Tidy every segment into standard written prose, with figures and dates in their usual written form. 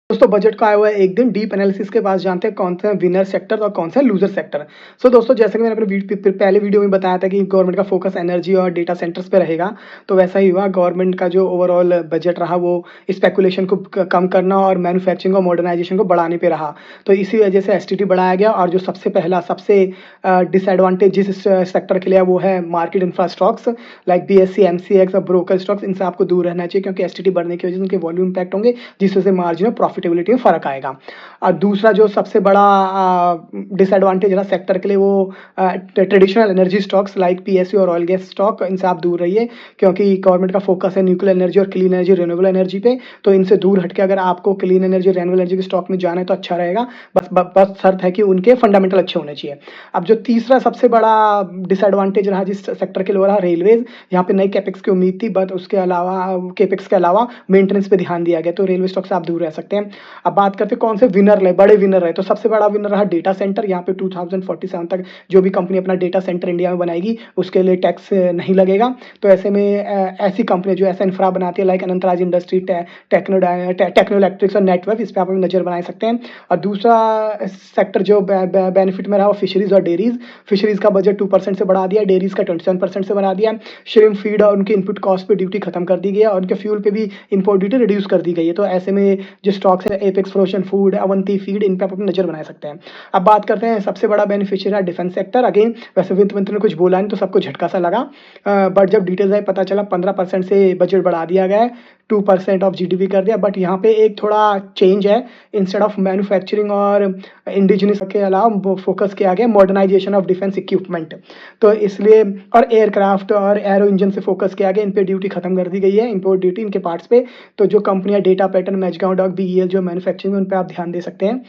दोस्तों बजट का आया हुआ है एक दिन डीप एनालिसिस के पास जानते हैं कौन सा विनर सेक्टर और कौन सा लूजर सेक्टर। सो दोस्तों जैसे कि मैंने अपने पहले वीडियो में बताया था कि गवर्नमेंट का फोकस एनर्जी और डेटा सेंटर्स पे रहेगा, तो वैसा ही हुआ। गवर्नमेंट का जो ओवरऑल बजट रहा वो स्पेकुलेशन को कम करना और मैन्युफैक्चरिंग और मॉडर्नाइजेशन को बढ़ाने पे रहा। तो इसी वजह से एसटीटी बढ़ाया गया और जो सबसे डिसएडवांटेज जिस सेक्टर के लिए वो है market infra stocks like BSc, MCX और ब्रोकर स्टॉक्स, इनसे आपको दूर रहना चाहिए क्योंकि एसटीटी बढ़ने की वजह से उनके वॉल्यूम इम्पैक्ट होंगे, जिस वजह से मार्जिन और प्रॉफिटेबिलिटी में फ़र्क आएगा। और दूसरा जो सबसे बड़ा डिसएडवांटेज रहा सेक्टर के लिए वो traditional energy stocks like PSU और ऑयल गैस स्टॉक, इनसे आप दूर रहिए क्योंकि गवर्नमेंट का फोकस है न्यूक्लियर एनर्जी और क्लीन एनर्जी, रिन्यूएबल एनर्जी पे। तो इनसे दूर हटके अगर आपको क्लीन एनर्जी, रिन्यूएबल एनर्जी के स्टॉक में जाना है तो अच्छा रहेगा। बस शर्त है कि उनके फंडामेंटल अच्छे होने चाहिए। अब जो तीसरा सबसे बड़ा डिसएडवांटेज रहा जिस सेक्टर के लिए, वो रहा रेलवेज। यहाँ पे नई कैपेक्स की उम्मीद थी, बट उसके अलावा कैपेक्स के अलावा मेंटेनेंस पे ध्यान दिया गया, तो रेलवे स्टॉक से आप दूर रह सकते हैं। अब बात करते हैं कौन से विनर रहे, बड़े विनर रहे। तो सबसे बड़ा विनर रहा डेटा सेंटर। यहाँ पे 2047 तक जो भी कंपनी अपना डेटा सेंटर इंडिया में बनाएगी उसके लिए टैक्स नहीं लगेगा। तो ऐसे में ऐसी कंपनी जो ऐसा इंफ्रा बनाती है like Anantraj industry, techno electrics और नेटवर्क, इस पर आप नजर बना सकते हैं। और दूसरा सेक्टर जो बेनिफिट में रहा वो फिशरीज और डेयरीज। फिशरीज का बजट 2% से बढ़ा दिया, डेयरीज का 27% से बढ़ा दिया। श्रिम्प फीड और उनके इनपुट कॉस्ट पे ड्यूटी खत्म कर दी गई है और उनके फ्यूल पे भी इंपोर्ट ड्यूटी रिड्यूस कर दी गई है। तो ऐसे में जो स्टॉक्स है Apex Frozen Food, Avanti Feed, इन पे आप अपनी नजर बना सकते हैं। अब बात करते हैं सबसे बड़ा बेनिफिशियरी डिफेंस सेक्टर। अगेन वैसे वित्त मंत्री ने कुछ बोला नहीं तो सबको झटका सा लगा, बट जब डिटेल्स आए पता चला 15% से बजट बढ़ा दिया गया है, 2% ऑफ जीडीपी कर दिया। बट यहाँ पे एक थोड़ा चेंज है, इंस्टेड ऑफ मैन्युफैक्चरिंग और इंडिजिनस के अलावा फोकस किया गया मॉडर्नाइजेशन ऑफ डिफेंस इक्विपमेंट। तो इसलिए और एयरक्राफ्ट और एरो इंजन से फोकस किया गया, इन पे ड्यूटी खत्म कर दी गई है, इंपोर्ट ड्यूटी इनके पार्ट्स पे। तो जो कंपनियां डेटा पैटर्न, मैचगांव डॉक, बीईएल जो मैन्युफैक्चरिंग में, उन पे आप ध्यान दे सकते हैं।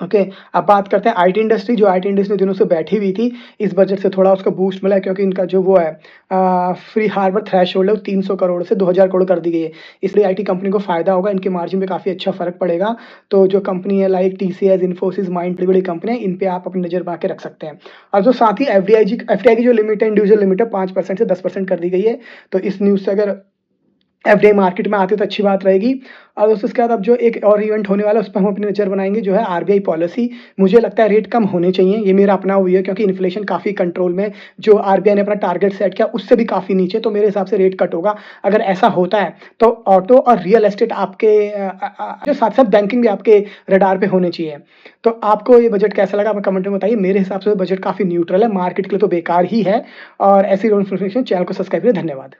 ओके, अब बात करते हैं आईटी इंडस्ट्री। जो आईटी इंडस्ट्री दिनों से बैठी हुई थी, इस बजट से थोड़ा उसका बूस्ट मिला है क्योंकि इनका जो वो है फ्री हार्बर थ्रेशोल्ड है वो 300 करोड़ से 2000 करोड़ कर दी गई है। इसलिए आईटी कंपनी को फायदा होगा, इनके मार्जिन पे काफ़ी अच्छा फर्क पड़ेगा। तो जो कंपनी है लाइक टीसीएस, इन्फोसिस, माइंड, बड़ी बड़ी कंपनी है, इन पे आप अपनी नजर बना के रख सकते हैं। और जो साथ ही एफडीआई की जो लिमिट है, इंडिविजुअल लिमिट है, 5% से 10% कर दी गई है। तो इस न्यूज़ से अगर एफडीआई मार्केट में आती है तो अच्छी बात रहेगी। और दोस्तों उसके बाद अब जो एक और इवेंट होने वाला है उस पर हम अपनी नज़र बनाएंगे, जो है आरबीआई पॉलिसी। मुझे लगता है रेट कम होने चाहिए, ये मेरा अपना हुई है क्योंकि इन्फ्लेशन काफ़ी कंट्रोल में, जो आरबीआई ने अपना टारगेट सेट किया उससे भी काफ़ी नीचे, तो मेरे हिसाब से रेट कट होगा। अगर ऐसा होता है तो ऑटो और रियल एस्टेट आपके जो साथ साथ बैंकिंग भी आपके रडार पे होने चाहिए। तो आपको ये बजट कैसा लगा आप कमेंट में बताइए। मेरे हिसाब से बजट काफ़ी न्यूट्रल है, मार्केट के लिए तो बेकार ही है। और ऐसी इन्फॉर्मेशन चैनल को सब्सक्राइब करें। धन्यवाद।